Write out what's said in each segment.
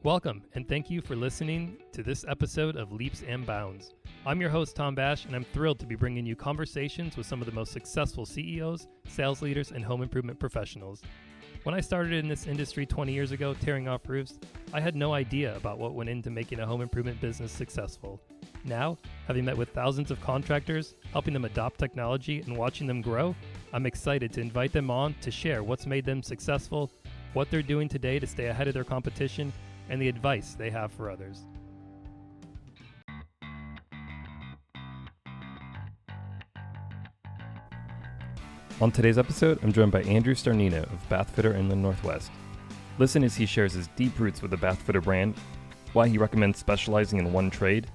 Welcome, and thank you for listening to this episode of Leaps and Bounds. I'm your host, Tom Bash, and I'm thrilled to be bringing you conversations with some of the most successful CEOs, sales leaders, and home improvement professionals. When I started in this industry 20 years ago, tearing off roofs, I had no idea about what went into making a home improvement business successful. Now, having met with thousands of contractors, helping them adopt technology, and watching them grow, I'm excited to invite them on to share what's made them successful, what they're doing today to stay ahead of their competition, and the advice they have for others. On today's episode, I'm joined by Andrew Starnino of Bathfitter Inland Northwest. Listen as he shares his deep roots with the Bathfitter brand, why he recommends specializing in one trade,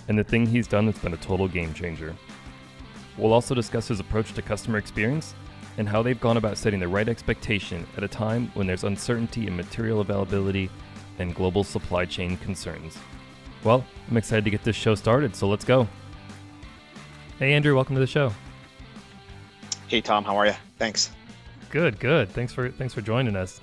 and the thing he's done that's been a total game changer. We'll also discuss his approach to customer experience and how they've gone about setting the right expectation at a time when there's uncertainty in material availability and global supply chain concerns. Well, I'm excited to get this show started, so let's go. Hey Andrew, welcome to the show. Hey Tom, how are you? Thanks. Good. Thanks for joining us.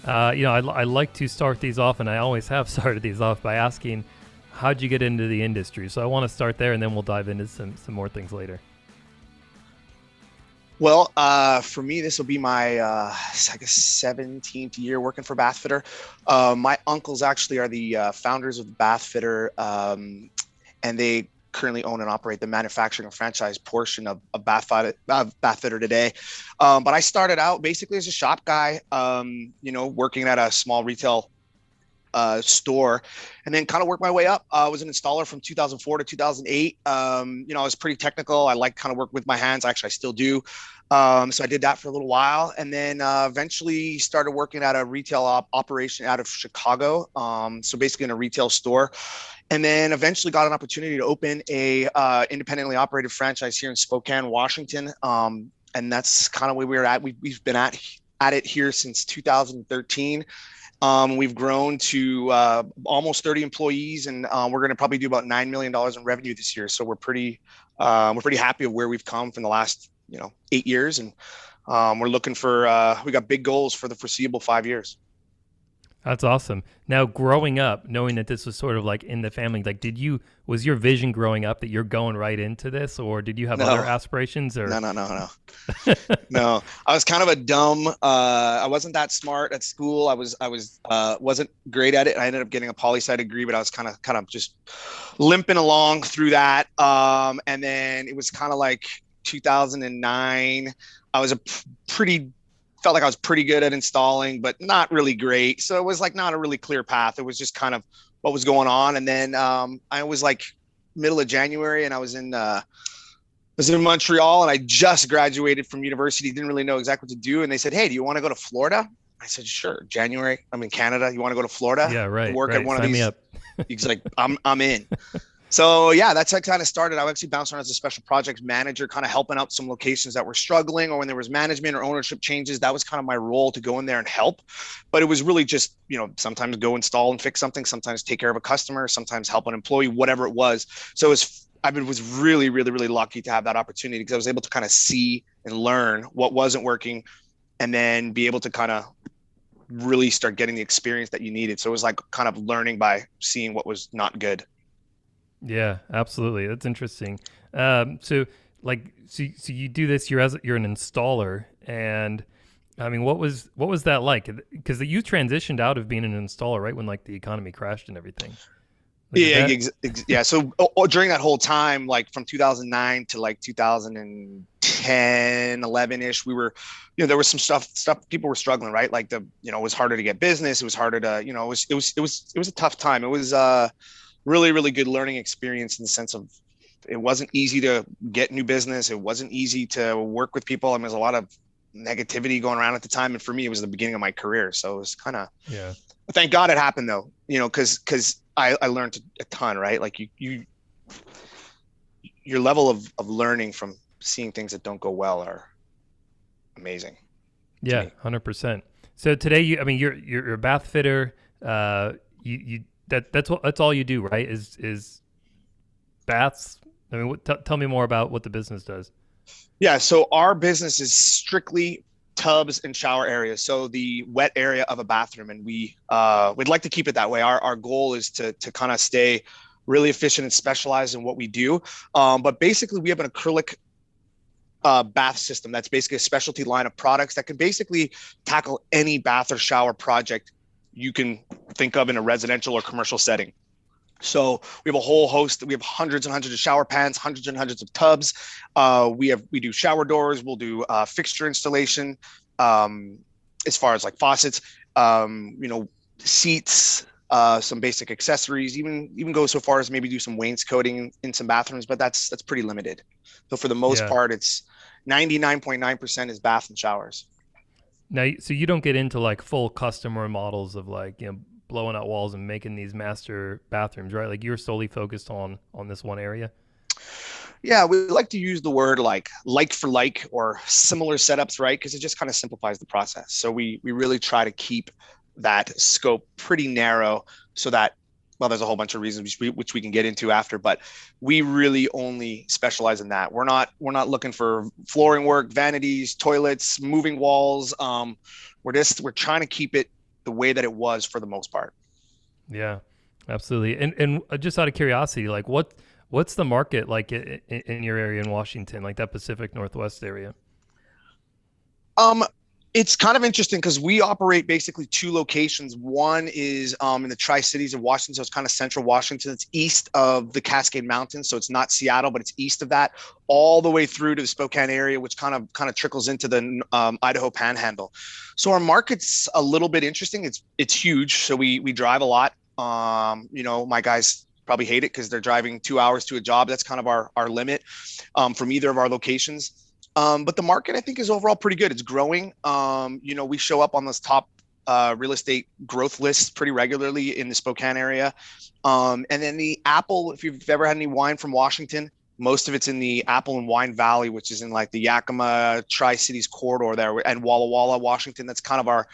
I like to start these off, and I always have started these off by asking, how'd you get into the industry? So I want to start there, and then we'll dive into some more things later. Well, for me, this will be my, 17th year working for Bathfitter. My uncles actually are the founders of Bathfitter, and they currently own and operate the manufacturing and franchise portion of Bathfitter today. But I started out basically as a shop guy, working at a small retail store, and then kind of worked my way up. I was an installer from 2004 to 2008. I was pretty technical. I like kind of work with my hands. Actually, I still do. So I did that for a little while, and then eventually started working at a retail operation out of Chicago. So basically in a retail store, and then eventually got an opportunity to open a independently operated franchise here in Spokane, Washington. And that's kind of where we're at. We've been at it here since 2013. We've grown to almost 30 employees, and we're going to probably do about $9 million in revenue this year. So we're pretty happy of where we've come from the last 8 years, and we're looking for we got big goals for the foreseeable 5 years. That's awesome. Now, growing up, knowing that this was sort of like in the family, like was your vision growing up that you're going right into this, or did you have other aspirations? Or No. No, I was kind of a dumb. I wasn't that smart at school. I wasn't great at it. I ended up getting a poli-sci degree, but I was kind of just limping along through that. And then it was kind of like 2009. I was felt like I was pretty good at installing, but not really great. So it was like not a really clear path. It was just kind of what was going on. And then I was like middle of January, and I was in Montreal, and I just graduated from university. Didn't really know exactly what to do. And they said, "Hey, do you want to go to Florida?" I said, "Sure." January, I'm in Canada. You want to go to Florida? Yeah, right. Work right. at one Sign of these. me up. He's like, I'm in. So yeah, that's how it kind of started. I actually bounced around as a special projects manager, kind of helping out some locations that were struggling, or when there was management or ownership changes. That was kind of my role, to go in there and help. But it was really just, sometimes go install and fix something, sometimes take care of a customer, sometimes help an employee, whatever it was. So I was really, really, really lucky to have that opportunity, because I was able to kind of see and learn what wasn't working, and then be able to kind of really start getting the experience that you needed. So it was like kind of learning by seeing what was not good. Yeah, absolutely. That's interesting. So you do this. You're an installer, and I mean, what was that like? Because you transitioned out of being an installer right when like the economy crashed and everything. Yeah. So during that whole time, like from 2009 to like 2010, 11-ish, we were, there was some stuff people were struggling, right? Like it was harder to get business. It was harder to, it was a tough time. It was really, really good learning experience, in the sense of it wasn't easy to get new business. It wasn't easy to work with people. I mean, there's a lot of negativity going around at the time. And for me, it was the beginning of my career. So it was kind of, thank God it happened though, cause I learned a ton, right? Like your level of learning from seeing things that don't go well are amazing. Yeah. 100%. So today you're a bath fitter. That's all you do, right? Is baths. I mean, tell me more about what the business does. Yeah. So our business is strictly tubs and shower areas, so the wet area of a bathroom, and we'd like to keep it that way. Our goal is to kind of stay really efficient and specialized in what we do. But basically, we have an acrylic bath system that's basically a specialty line of products that can basically tackle any bath or shower project you can think of in a residential or commercial setting. So we have a whole host. We have hundreds and hundreds of shower pans, hundreds and hundreds of tubs. We do shower doors. We'll do fixture installation, as far as like faucets, seats, some basic accessories. Even go so far as maybe do some wainscoting in some bathrooms, but that's pretty limited. So for the most part, it's 99.9% is bath and showers. Now, so you don't get into like full customer models of like, blowing out walls and making these master bathrooms, right? Like you're solely focused on this one area. Yeah, we like to use the word like for like or similar setups, right? Because it just kind of simplifies the process. So we really try to keep that scope pretty narrow so that, well, there's a whole bunch of reasons which we can get into after, but we really only specialize in that. We're not looking for flooring work, vanities, toilets, moving walls. We're trying to keep it the way that it was for the most part. Yeah, absolutely. And just out of curiosity, like what's the market like in your area in Washington, like that Pacific Northwest area? It's kind of interesting because we operate basically two locations. One is in the Tri-Cities of Washington, so it's kind of central Washington. It's east of the Cascade Mountains, so it's not Seattle, but it's east of that, all the way through to the Spokane area, which kind of trickles into the Idaho Panhandle. So our market's a little bit interesting. It's huge, so we drive a lot. My guys probably hate it because they're driving 2 hours to a job. That's kind of our limit from either of our locations. But the market, I think, is overall pretty good. It's growing. We show up on those top real estate growth lists pretty regularly in the Spokane area. And then the apple, if you've ever had any wine from Washington, most of it's in the Apple and Wine Valley, which is in like the Yakima Tri-Cities corridor there, and Walla Walla, Washington. That's kind of our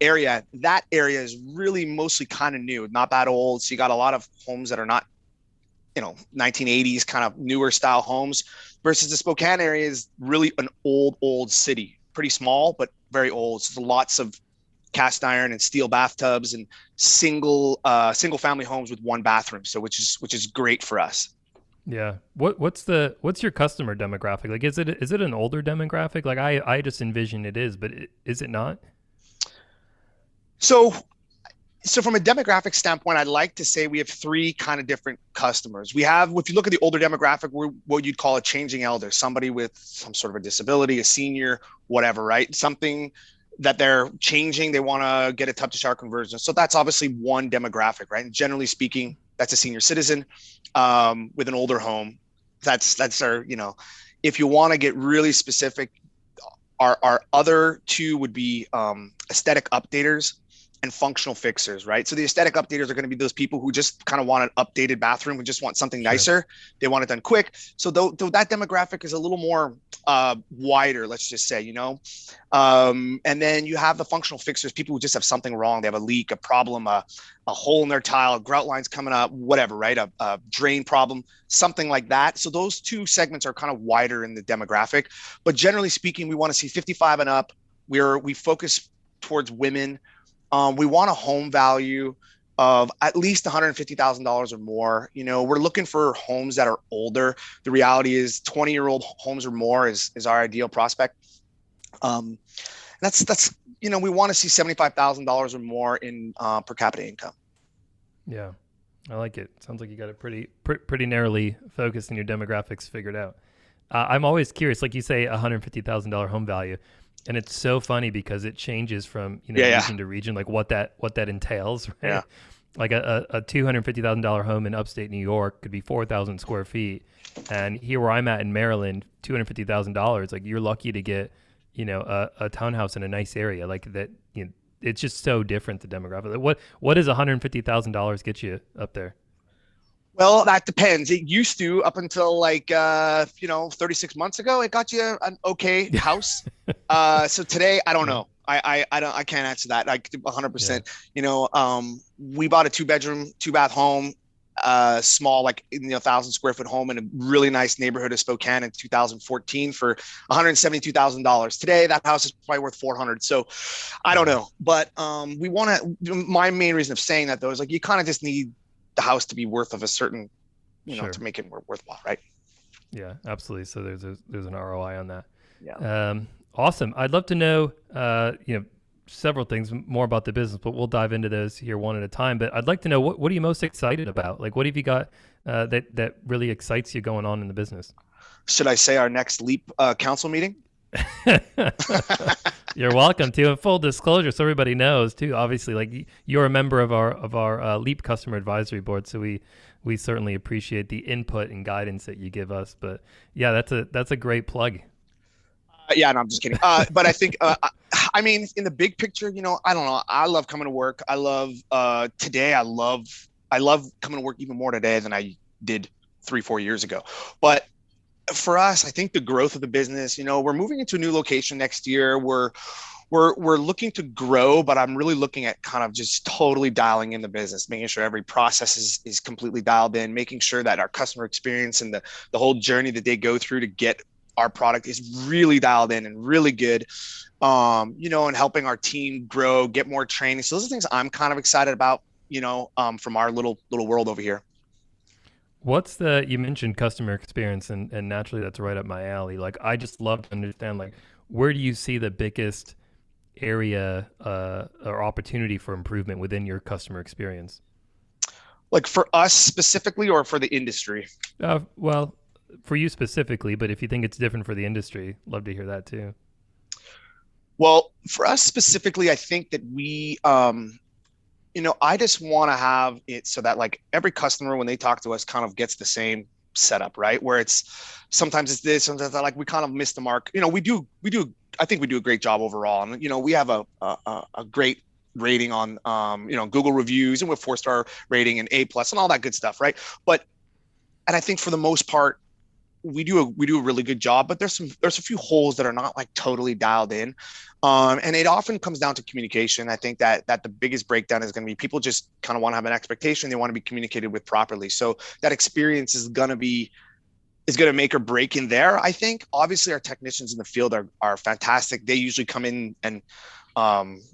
area. That area is really mostly kind of new, not that old. So you got a lot of homes that are not, 1980s kind of newer style homes, versus the Spokane area is really an old city, pretty small, but very old. So lots of cast iron and steel bathtubs and single family homes with one bathroom. So which is great for us. Yeah. What's your customer demographic? Like, is it an older demographic? Like I just envision it is, but is it not? So from a demographic standpoint, I'd like to say we have three kind of different customers. We have, if you look at the older demographic, we're what you'd call a changing elder, somebody with some sort of a disability, a senior, whatever, right? Something that they're changing. They want to get a tub to shower conversion. So that's obviously one demographic, right? And generally speaking, that's a senior citizen with an older home. That's our, if you want to get really specific, our other two would be aesthetic updaters and functional fixers, right? So the aesthetic updaters are going to be those people who just kind of want an updated bathroom, who just want something nicer. They want it done quick. So though that demographic is a little more wider, let's just say, and then you have the functional fixers, people who just have something wrong. They have a leak, a problem, a hole in their tile, grout lines coming up, whatever, right? A drain problem, something like that. So those two segments are kind of wider in the demographic, but generally speaking, we want to see 55 and up. We focus towards women. We want a home value of at least $150,000 or more. We're looking for homes that are older. The reality is 20-year-old homes or more is our ideal prospect. That's we want to see $75,000 or more in per capita income. Yeah, I like it. Sounds like you got it pretty narrowly focused and your demographics figured out. I'm always curious, like you say, $150,000 home value. And it's so funny because it changes from region to region, like what that entails, right? Yeah. Like a $250,000 home in upstate New York could be 4,000 square feet, and here where I'm at in Maryland, $250,000, like you're lucky to get a townhouse in a nice area like that. It's just so different, the demographic. What does $150,000 get you up there? Well, that depends. It used to, up until 36 months ago, it got you an okay house. So today, I don't know. I can't answer that like 100%. We bought a 2-bedroom, 2-bath home small, like 1,000 square foot home in a really nice neighborhood of Spokane in 2014 for $172,000. Today, that house is probably worth 400. So I don't Yeah. know, but we want to. My main reason of saying that though is like you kind of just need the house to be worth of a certain, to Sure. make it worthwhile, right? Yeah, absolutely. So there's an ROI on that. Yeah. Awesome. I'd love to know, several things more about the business, but we'll dive into those here one at a time. But I'd like to know what are you most excited about? Like, what have you got that really excites you going on in the business? Should I say our next Leap council meeting? You're welcome to. And full disclosure, so everybody knows too. Obviously, like you're a member of our Leap Customer Advisory Board, so we certainly appreciate the input and guidance that you give us. But yeah, that's a great plug. Yeah, no, I'm just kidding. But I think, I mean, in the big picture, I don't know. I love coming to work. I love today. I love coming to work even more today than I did 3, 4 years ago. But for us, I think the growth of the business, we're moving into a new location next year. We're looking to grow, but I'm really looking at kind of just totally dialing in the business, making sure every process is completely dialed in, making sure that our customer experience and the whole journey that they go through to get our product is really dialed in and really good. And helping our team grow, get more training. So those are things I'm kind of excited about, from our little world over here. You mentioned customer experience and naturally that's right up my alley. Like I just love to understand like where do you see the biggest area or opportunity for improvement within your customer experience? Like for us specifically or for the industry? Well, for you specifically, but if you think it's different for the industry, love to hear that too. Well, for us specifically, I think that I just want to have it so that like every customer, when they talk to us, kind of gets the same setup, right? Where sometimes it's this, sometimes that, like we kind of miss the mark. I think we do a great job overall. And, we have a great rating on, Google reviews and with 4-star rating and A+ and all that good stuff, right? And I think for the most part, we do a really good job, but there's a few holes that are not like totally dialed in. And it often comes down to communication. I think that the biggest breakdown is going to be people just kind of want to have an expectation. They want to be communicated with properly. So that experience is going to make or break in there. I think obviously our technicians in the field are fantastic. They usually come in and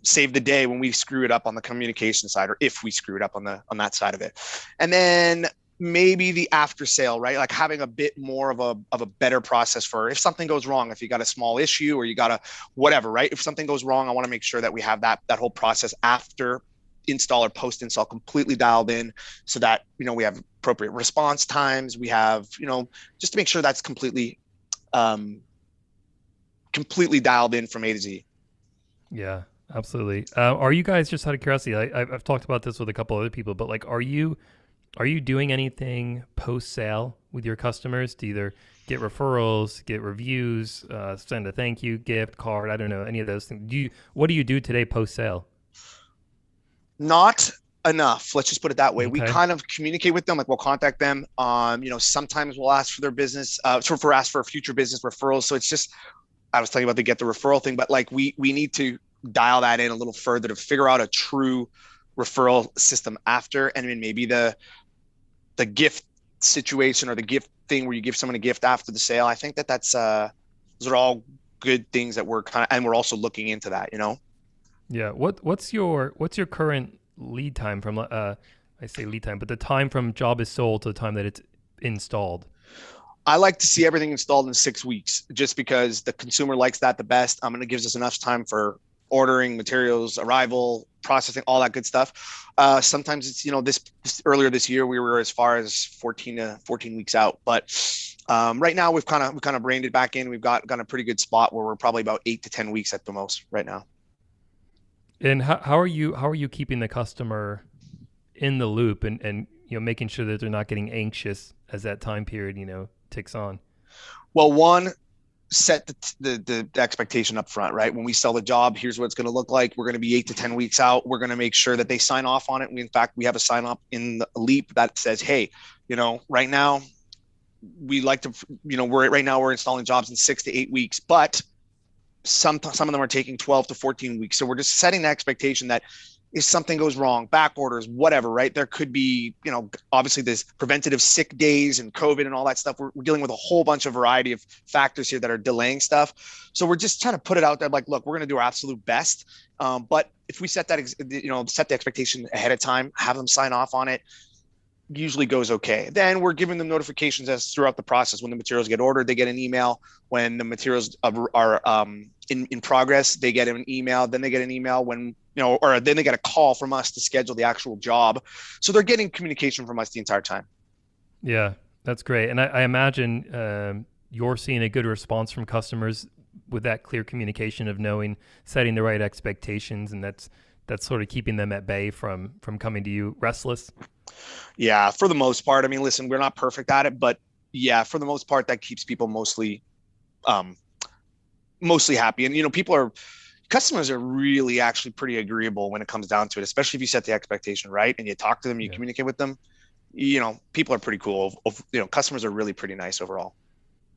save the day when we screw it up on the communication side, or if we screw it up on that side of it. And then maybe the after sale, right? Like having a bit more of a better process for if something goes wrong, if you got a small issue or you got a whatever, right? If something goes wrong, I want to make sure that we have that whole process after install or post install completely dialed in so that, we have appropriate response times. We have, just to make sure that's completely dialed in from A to Z. Yeah, absolutely. Are you guys, just out of curiosity, I've talked about this with a couple other people, but like, are you doing anything post sale with your customers to either get referrals, get reviews, send a thank you gift card? I don't know, any of those things. What do you do today post sale? Not enough. Let's just put it that way. We Okay. kind of communicate with them, like we'll contact them. Sometimes we'll ask for their business, ask for future business referrals. So it's just, I was talking about the get the referral thing, but like we need to dial that in a little further to figure out a true referral system after, and then maybe the gift situation or the gift thing where you give someone a gift after the sale. I think that's those are all good things that and we're also looking into that, Yeah. What's your current lead time from I say lead time, but the time from job is sold to the time that it's installed? I like to see everything installed in 6 weeks just because the consumer likes that the best. It gives us enough time for ordering materials, arrival, processing, all that good stuff. Sometimes it's, this earlier this year, we were as far as 14 weeks out, but right now we've kind of reined it back in. We've got a pretty good spot where we're probably about 8 to 10 weeks at the most right now. And how are you keeping the customer in the loop and making sure that they're not getting anxious as that time period, ticks on? Well, one, set the expectation up front, right? When we sell the job, here's what it's going to look like. We're going to be 8 to 10 weeks out. We're going to make sure that they sign off on it. In fact, we have a sign up in the Leap that says, hey, right now we like to, we're installing jobs in 6 to 8 weeks, but some of them are taking 12 to 14 weeks. So we're just setting the expectation that if something goes wrong, back orders, whatever, right? There could be, obviously there's preventative sick days and COVID and all that stuff. We're dealing with a whole bunch of variety of factors here that are delaying stuff. So we're just trying to put it out there like, look, we're going to do our absolute best. But if we set that, set the expectation ahead of time, have them sign off on it, usually goes okay. Then we're giving them notifications as throughout the process. When the materials get ordered, they get an email. When the materials are in progress, they get an email. Then they get an email when, or then they get a call from us to schedule the actual job. So they're getting communication from us the entire time. Yeah, that's great. And I imagine you're seeing a good response from customers with that clear communication of knowing, setting the right expectations, and that's sort of keeping them at bay from coming to you restless. Yeah, for the most part. I mean, listen, we're not perfect at it, but yeah, for the most part, that keeps people mostly happy. And customers are really actually pretty agreeable when it comes down to it, especially if you set the expectation right and you talk to them, you communicate with them. People are pretty cool. Customers are really pretty nice overall.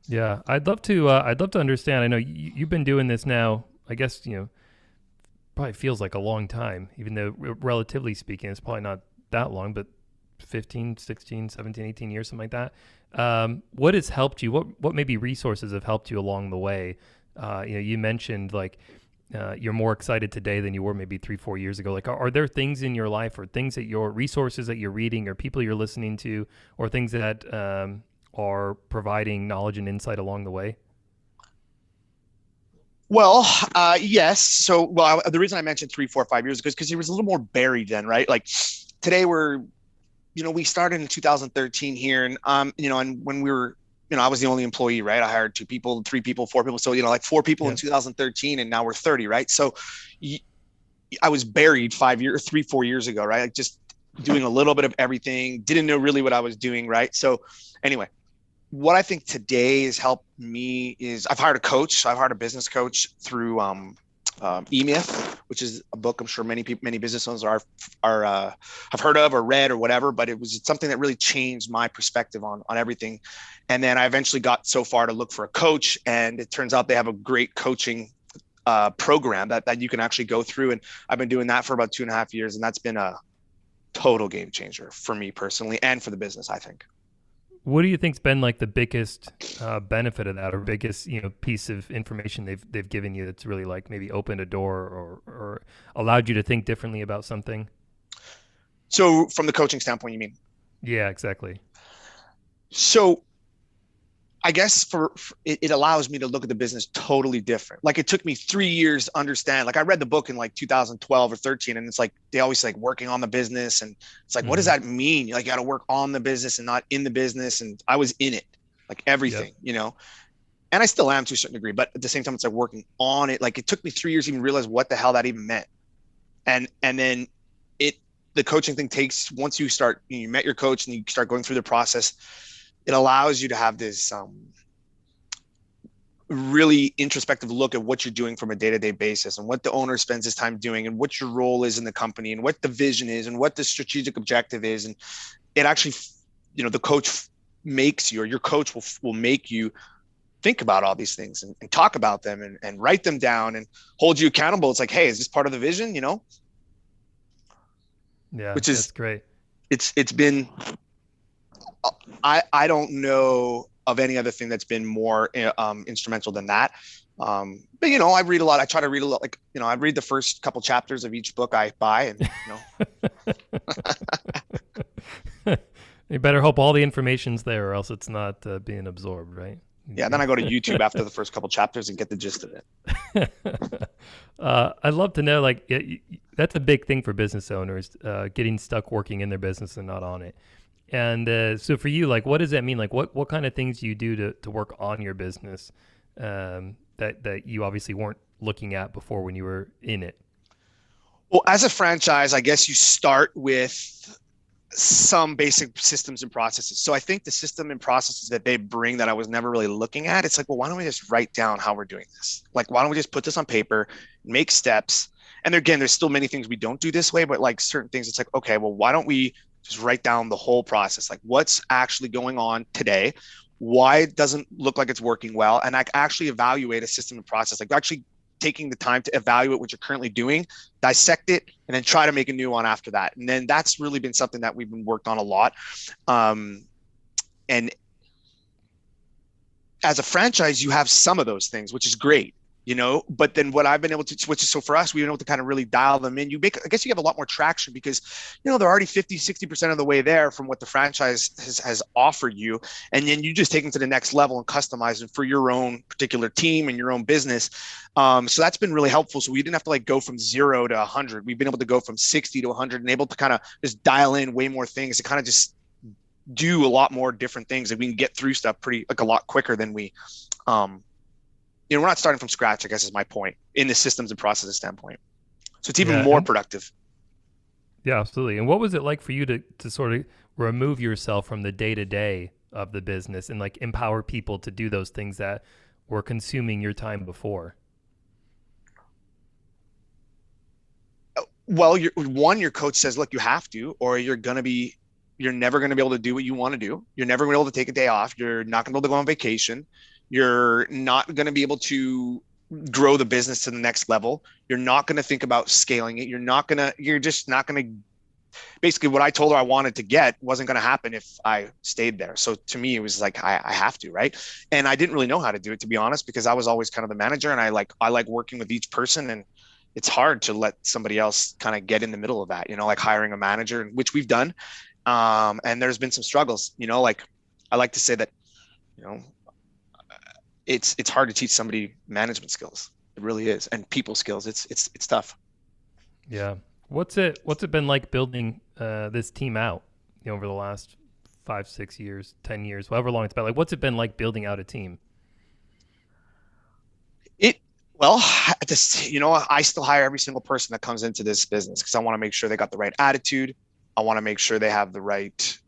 Yeah, I'd love to understand. I know you've been doing this now, I guess, probably feels like a long time, even though relatively speaking, it's probably not that long, but 15, 16, 17, 18 years, something like that. What has helped you? What maybe resources have helped you along the way? You mentioned like you're more excited today than you were maybe 3-4 years ago. Like, are there things in your life or things that your resources that you're reading or people you're listening to or things that are providing knowledge and insight along the way? Well, yes. So, the reason I mentioned 3, 4, 5 years ago is because it was a little more buried then, right? Like today we started in 2013 here, and and when we were, I was the only employee, right? I hired 2 people, 3 people, 4 people. So, like 4 people in 2013, and now we're 30, right? So I was buried 3, 4 years ago, right? Like just doing a little bit of everything, didn't know really what I was doing, right? So anyway, what I think today has helped me is I've hired a coach. I've hired a business coach through E-Myth, which is a book I'm sure many business owners have heard of or read or whatever, but it was something that really changed my perspective on everything. And then I eventually got so far to look for a coach, and it turns out they have a great coaching program that you can actually go through. And I've been doing that for about 2.5 years, and that's been a total game changer for me personally and for the business, I think. What do you think's been like the biggest benefit of that, or biggest piece of information they've given you that's really like maybe opened a door or allowed you to think differently about something? So from the coaching standpoint, you mean? Yeah, exactly. So I guess it allows me to look at the business totally different. Like it took me 3 years to understand. Like I read the book in like 2012 or 13, and it's like they always like working on the business, and it's like, what does that mean? Like you got to work on the business and not in the business. And I was in it, like everything, and I still am to a certain degree. But at the same time, it's like working on it. Like it took me 3 years to even realize what the hell that even meant. And then the coaching thing takes, once you start, you met your coach and you start going through the process, it allows you to have this really introspective look at what you're doing from a day-to-day basis and what the owner spends his time doing and what your role is in the company and what the vision is and what the strategic objective is. And it actually, the coach makes you, or your coach will make you think about all these things and talk about them and write them down and hold you accountable. It's like, hey, is this part of the vision? Yeah, which is that's great. It's been, I don't know of any other thing that's been more instrumental than that. But I read a lot. I try to read a lot. Like I read the first couple chapters of each book I buy, and you better hope all the information's there, or else it's not being absorbed, right? Yeah. Then I go to YouTube after the first couple chapters and get the gist of it. I'd love to know, like, that's a big thing for business owners, getting stuck working in their business and not on it. And so for you, like, what does that mean? Like, what kind of things do you do to work on your business that you obviously weren't looking at before when you were in it? Well, as a franchise, I guess you start with some basic systems and processes. So I think the system and processes that they bring that I was never really looking at, it's like, well, why don't we just write down how we're doing this? Like, why don't we just put this on paper, make steps? And again, there's still many things we don't do this way, but like certain things, it's like, okay, well, why don't we just write down the whole process? Like what's actually going on today? Why it doesn't look like it's working well? And I actually evaluate a system and process, like actually taking the time to evaluate what you're currently doing, dissect it, and then try to make a new one after that. And then that's really been something that we've been worked on a lot. And as a franchise, you have some of those things, which is great, but then what I've been able to, which is, so for us, we've been able to kind of really dial them in. I guess you have a lot more traction because, they're already 50-60% of the way there from what the franchise has offered you. And then you just take them to the next level and customize them for your own particular team and your own business. So that's been really helpful. So we didn't have to go from 0 to 100. We've been able to go from 60 to 100 and able to kind of just dial in way more things to kind of just do a lot more different things, and we can get through stuff a lot quicker than we, we're not starting from scratch, I guess is my point, in the systems and processes standpoint. So it's even more productive. Yeah, absolutely. And what was it like for you to sort of remove yourself from the day-to-day of the business and empower people to do those things that were consuming your time before? Well, your coach says, look, you have to, or you're never going to be able to do what you want to do. You're never going to be able to take a day off. You're not going to be able to go on vacation. You're not going to be able to grow the business to the next level. You're not going to think about scaling it. You're just not going to, basically what I told her I wanted to get wasn't going to happen if I stayed there. So to me, it was like, I have to, right? And I didn't really know how to do it, to be honest, because I was always kind of the manager, and I like working with each person, and it's hard to let somebody else kind of get in the middle of that, like hiring a manager, which we've done. And there's been some struggles, I like to say that, it's hard to teach somebody management skills. It really is. And people skills. It's tough. Yeah. What's it been like building this team out, over the last 5, 6 years, 10 years, however long it's been? What's it been like building out a team? Well, I still hire every single person that comes into this business because I want to make sure they got the right attitude. I want to make sure they have the right,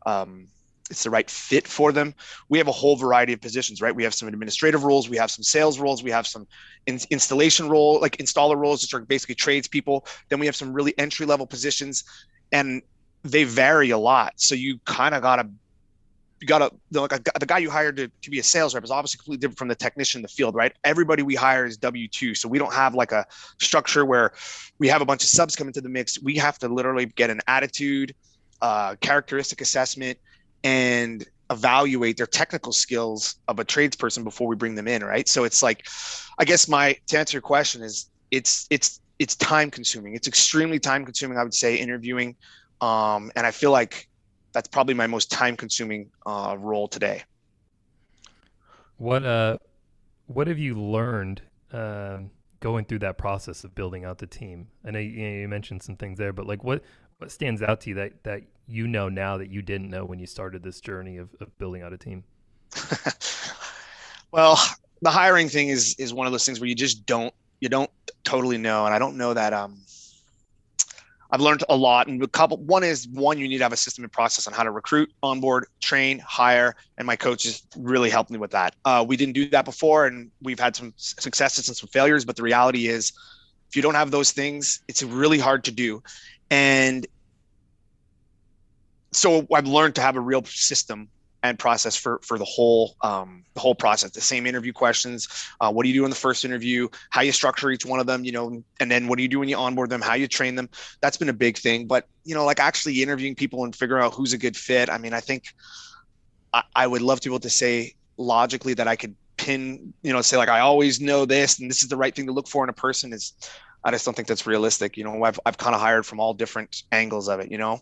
it's the right fit for them. We have a whole variety of positions, right? We have some administrative roles. We have some sales roles. We have some installation role, installer roles, which are basically tradespeople. Then we have some really entry level positions, and they vary a lot. So you kind of the guy you hired to be a sales rep is obviously completely different from the technician in the field, right? Everybody we hire is W-2. So we don't have a structure where we have a bunch of subs come into the mix. We have to literally get an attitude, characteristic assessment, and evaluate their technical skills of a tradesperson before we bring them in, right? So it's I guess to answer your question is it's time consuming. It's extremely time consuming, I would say, interviewing. And I feel like that's probably my most time-consuming role today. What have you learned going through that process of building out the team? I know you mentioned some things there, but what stands out to you that now that you didn't know when you started this journey of building out a team? Well, the hiring thing is one of those things where you don't totally know, and I don't know that. I've learned a lot, and one, you need to have a system and process on how to recruit, onboard, train, hire, and my coaches really helped me with that. We didn't do that before, and we've had some successes and some failures, but the reality is if you don't have those things, it's really hard to do. And so I've learned to have a real system and process for the whole process. The same interview questions. What do you do in the first interview? How you structure each one of them, and then what do you do when you onboard them? How you train them? That's been a big thing. But actually interviewing people and figuring out who's a good fit. I mean, I think I would love to be able to say logically that I could pin, say I always know this and this is the right thing to look for in a person. I just don't think that's realistic. I've kind of hired from all different angles of it, when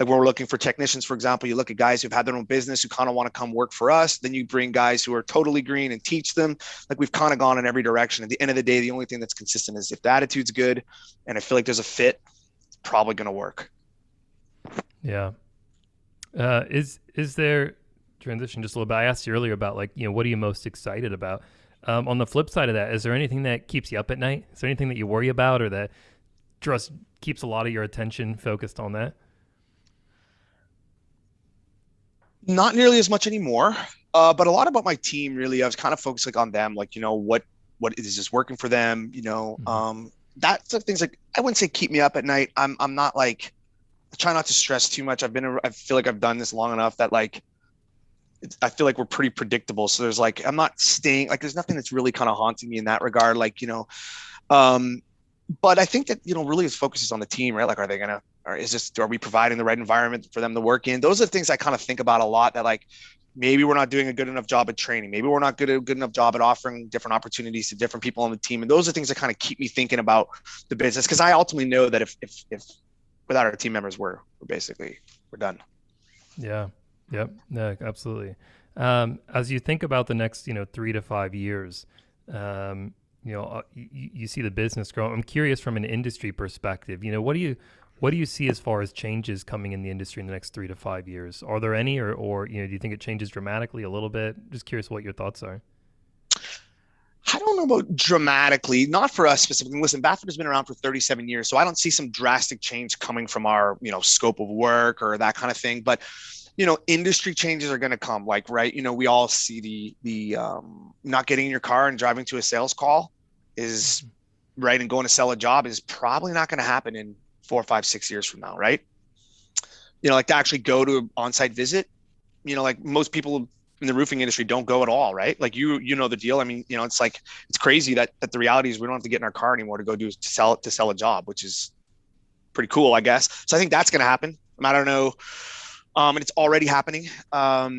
we're looking for technicians, for example, you look at guys who've had their own business who kind of want to come work for us. Then you bring guys who are totally green and teach them. We've kind of gone in every direction. At the end of the day, the only thing that's consistent is if the attitude's good and I feel like there's a fit, it's probably going to work. Yeah. Is there, transition just a little bit, I asked you earlier about what are you most excited about? On the flip side of that, is there anything that keeps you up at night? Is there anything that you worry about or that just keeps a lot of your attention focused on that? Not nearly as much anymore, but a lot about my team, really. I was kind of focused on them, what is this working for them? That's the things I wouldn't say keep me up at night. I'm not I try not to stress too much. I feel like I've done this long enough that I feel like we're pretty predictable. So there's I'm not staying, there's nothing that's really kind of haunting me in that regard. Um, but I think that, really his focus is on the team, right? Like, are we providing the right environment for them to work in? Those are the things I kind of think about a lot, that like, maybe we're not doing a good enough job at training. Maybe we're not good enough job at offering different opportunities to different people on the team. And those are things that kind of keep me thinking about the business. Cause I ultimately know that if without our team members, we're done. Yeah. Yep. No, absolutely. As you think about the next, 3 to 5 years, you see the business grow. I'm curious from an industry perspective. What do you see as far as changes coming in the industry in the next 3 to 5 years? Are there any, or do you think it changes dramatically a little bit? Just curious what your thoughts are. I don't know about dramatically, not for us specifically. Listen, Bathurst has been around for 37 years, so I don't see some drastic change coming from our, scope of work or that kind of thing. But industry changes are going to come. Like, right, we all see the not getting in your car and driving to a sales call is right, and going to sell a job is probably not going to happen in 4, 5, 6 years from now, right? Like to actually go to an on-site visit, like most people in the roofing industry don't go at all, right? Like you know the deal. I mean, it's like it's crazy that the reality is we don't have to get in our car anymore to go to sell a job, which is pretty cool, I guess. So I think that's going to happen. I don't know, and it's already happening. As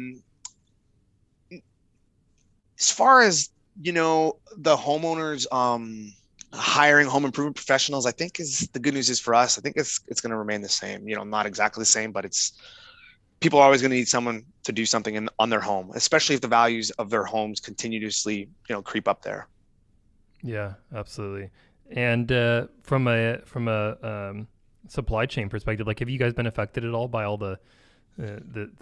far as the homeowners hiring home improvement professionals, I think is the good news is for us. I think it's going to remain the same. Not exactly the same, but it's people are always going to need someone to do something on their home, especially if the values of their homes continuously, creep up there. Yeah, absolutely. And from a supply chain perspective, like have you guys been affected at all by all the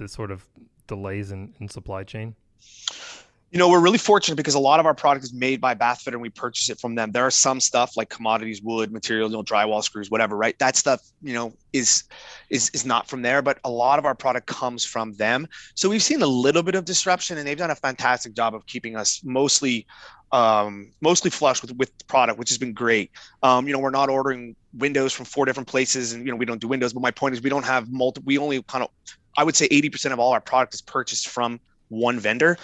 sort of delays in supply chain? We're really fortunate because a lot of our product is made by Bathfitter and we purchase it from them. There are some stuff like commodities, wood, materials, drywall, screws, whatever, right? That stuff, is not from there, but a lot of our product comes from them. So we've seen a little bit of disruption, and they've done a fantastic job of keeping us mostly flush with the product, which has been great. We're not ordering windows from 4 different places, and we don't do windows. But my point is, we don't have multiple. We only kind of, I would say, 80% of all our product is purchased from one vendor.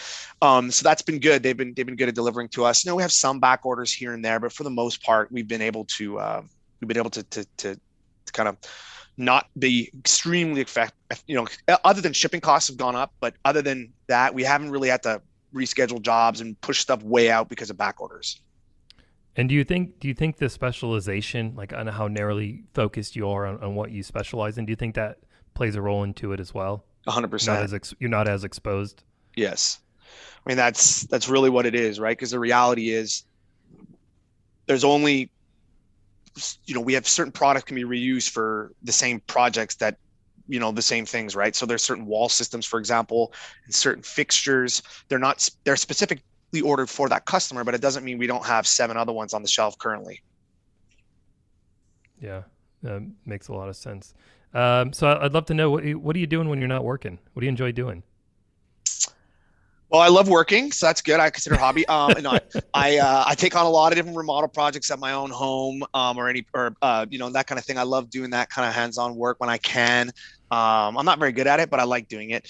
So that's been good. They've been good at delivering to us. We have some back orders here and there, but for the most part, we've been able to kind of not be extremely other than shipping costs have gone up, but other than that, we haven't really had to reschedule jobs and push stuff way out because of back orders. And do you think the specialization, like on how narrowly focused you are on what you specialize in, do you think that plays a role into it as well? Not 100%. as you're not as exposed. Yes. I mean, that's really what it is, right? Because the reality is there's only, we have certain products can be reused for the same projects that, the same things, right? So there's certain wall systems, for example, and certain fixtures. They're specifically ordered for that customer, but it doesn't mean we don't have 7 other ones on the shelf currently. Yeah, makes a lot of sense. So I'd love to know what are you doing when you're not working? What do you enjoy doing? Well, I love working, so that's good. I consider it a hobby. No, I take on a lot of different remodel projects at my own home, or that kind of thing. I love doing that kind of hands-on work when I can. I'm not very good at it, but I like doing it.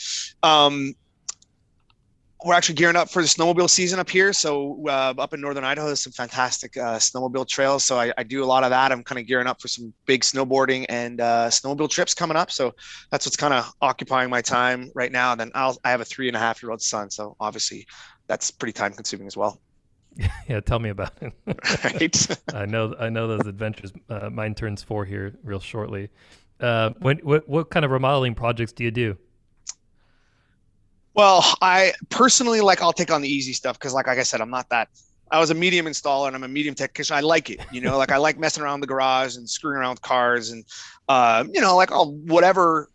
We're actually gearing up for the snowmobile season up here. So up in northern Idaho, there's some fantastic snowmobile trails. So I do a lot of that. I'm kind of gearing up for some big snowboarding and snowmobile trips coming up. So that's what's kind of occupying my time right now. And then I have a 3.5-year-old son, so obviously that's pretty time consuming as well. Yeah, tell me about it. Right. I know those adventures. Mine turns 4 here real shortly. What kind of remodeling projects do you do? Well, I personally I'll take on the easy stuff because like I said, I'm not that. I was a medium installer and I'm a medium technician. I like it, like I like messing around the garage and screwing around with cars and like I'll whatever.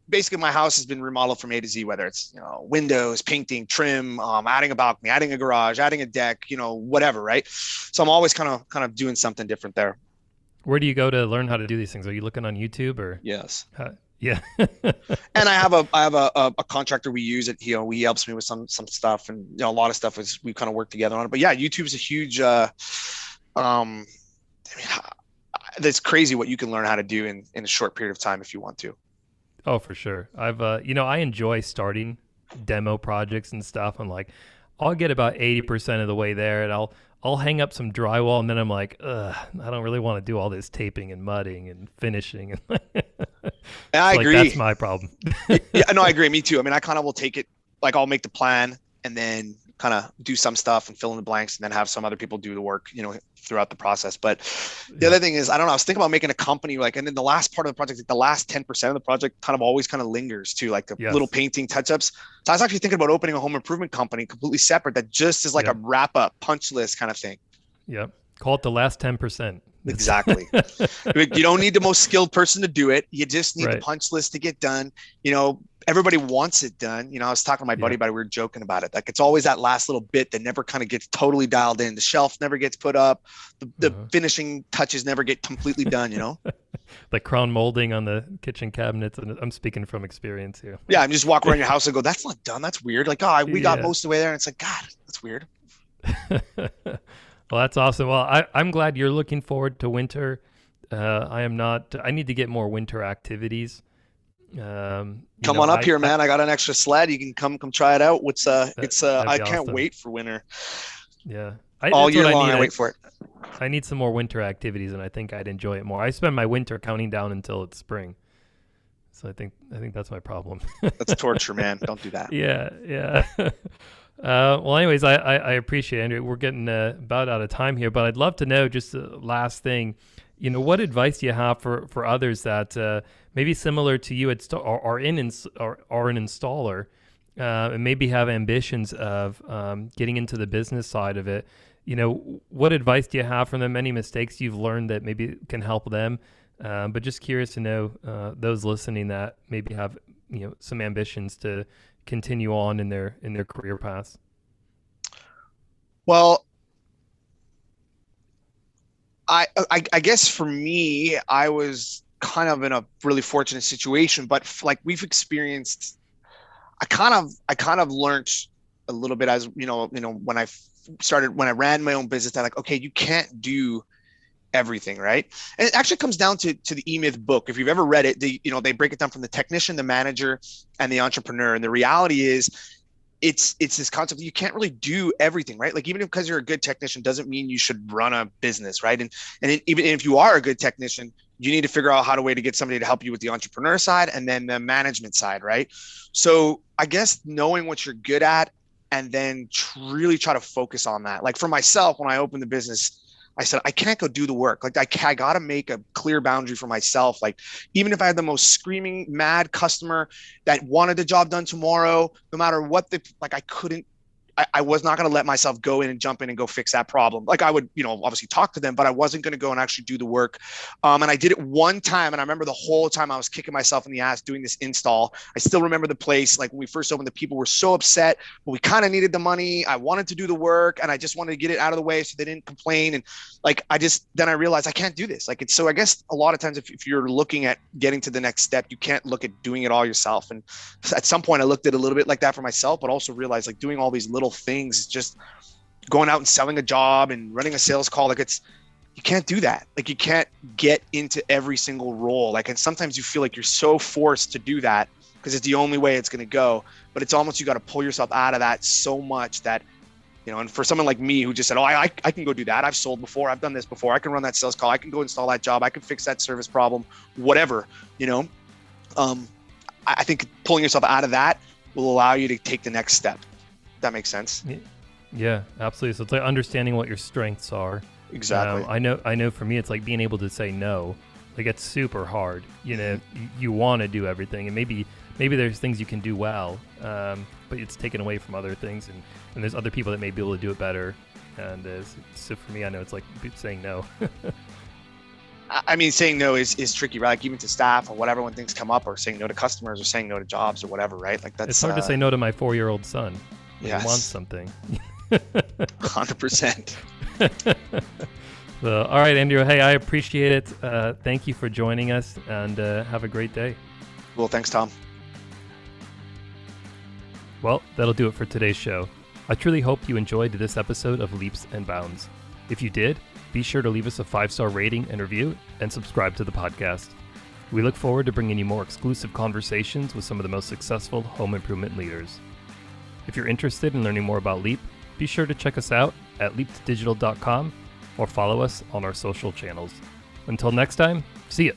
Basically, my house has been remodeled from A to Z, whether it's windows, painting, trim, adding a balcony, adding a garage, adding a deck, whatever, right? So I'm always kind of doing something different there. Where do you go to learn how to do these things? Are you looking on YouTube or? Yes. Yeah. And I have a contractor we use it. He helps me with some stuff, and a lot of stuff is we kind of work together on it. But yeah, YouTube's a huge. I mean, it's crazy what you can learn how to do in a short period of time if you want to. Oh, for sure. I enjoy starting demo projects and stuff. I'm like, I'll get about 80% of the way there, and I'll I'll hang up some drywall and then I'm like, ugh, I don't really want to do all this taping and mudding and finishing. And I agree. That's my problem. Yeah, no, I agree. Me too. I mean, I kind of will take it, like I'll make the plan and then kind of do some stuff and fill in the blanks and then have some other people do the work, throughout the process. But the other thing is, I don't know, I was thinking about making a company, like, and then the last part of the project, like the last 10% of the project kind of always kind of lingers too, like the little painting touch-ups. So I was actually thinking about opening a home improvement company completely separate that just is like a wrap-up punch list kind of thing. Yep. Call it the last 10%. Exactly. You don't need the most skilled person to do it. You just need the punch list to get done. Everybody wants it done. I was talking to my buddy about it. We were joking about it. Like, it's always that last little bit that never kind of gets totally dialed in. The shelf never gets put up. The finishing touches never get completely done, Like crown molding on the kitchen cabinets. And I'm speaking from experience here. Yeah. I'm just walking around your house and go, that's not done. That's weird. Like, we got most of the way there. And it's like, God, that's weird. Well, that's awesome. Well, I'm glad you're looking forward to winter. I am not. I need to get more winter activities. Come on up here, man. I got an extra sled. You can come try it out. I can't wait for winter. Yeah. All year long, I wait for it. I need some more winter activities, and I think I'd enjoy it more. I spend my winter counting down until it's spring. So I think that's my problem. That's torture, man. Don't do that. Yeah. Well, anyways, I appreciate it, Andrew. We're getting about out of time here, but I'd love to know, just the last thing, what advice do you have for others that maybe similar to you are an installer and maybe have ambitions of getting into the business side of it? What advice do you have from them? Any mistakes you've learned that maybe can help them? But just curious to know those listening that maybe have some ambitions to continue on in their career paths. Well, I guess for me, I was kind of in a really fortunate situation, but like we've experienced, I kind of learned a little bit as when I ran my own business, that like, okay, you can't do everything, right? And it actually comes down to the E-Myth book. If you've ever read it, they break it down from the technician, the manager, and the entrepreneur. And the reality is, it's this concept that you can't really do everything, right? Like, even because you're a good technician doesn't mean you should run a business, right? Even if you are a good technician, you need to figure out how to get somebody to help you with the entrepreneur side and then the management side, right? So I guess knowing what you're good at and then really try to focus on that. Like for myself, when I opened the business, I said, I can't go do the work. Like I got to make a clear boundary for myself. Like, even if I had the most screaming mad customer that wanted the job done tomorrow, no matter what I was not going to let myself go in and jump in and go fix that problem. Like, I would, obviously talk to them, but I wasn't going to go and actually do the work. And I did it one time. And I remember the whole time I was kicking myself in the ass doing this install. I still remember the place. Like, when we first opened, the people were so upset, but we kind of needed the money. I wanted to do the work and I just wanted to get it out of the way so they didn't complain. And then I realized I can't do this. So I guess a lot of times if you're looking at getting to the next step, you can't look at doing it all yourself. And at some point I looked at it a little bit like that for myself, but also realized like doing all these little things, just going out and selling a job and running a sales call, you can't do that. Like, you can't get into every single role. Like, and sometimes you feel like you're so forced to do that because it's the only way it's going to go, but it's almost, you got to pull yourself out of that so much that, and for someone like me who just said, I can go do that. I've sold before. I've done this before. I can run that sales call. I can go install that job. I can fix that service problem, whatever, I think pulling yourself out of that will allow you to take the next step. That makes sense. Yeah, absolutely. So it's like understanding what your strengths are. Exactly. I know for me, it's like being able to say no. Like, it's super hard. You want to do everything, and maybe there's things you can do well, but it's taken away from other things, and there's other people that may be able to do it better. And so for me, I know it's like saying no. I mean, saying no is tricky, right? Like, even to staff or whatever, when things come up, or saying no to customers or saying no to jobs or whatever, right? Like, that's, it's hard to say no to my 4-year-old son. Yes. He wants something. 100%. So, all right, Andrew. Hey, I appreciate it. Thank you for joining us, and have a great day. Well, thanks, Tom. Well, that'll do it for today's show. I truly hope you enjoyed this episode of Leaps and Bounds. If you did, be sure to leave us a 5-star rating and review, and subscribe to the podcast. We look forward to bringing you more exclusive conversations with some of the most successful home improvement leaders. If you're interested in learning more about Leap, be sure to check us out at leapdigital.com or follow us on our social channels. Until next time, see ya.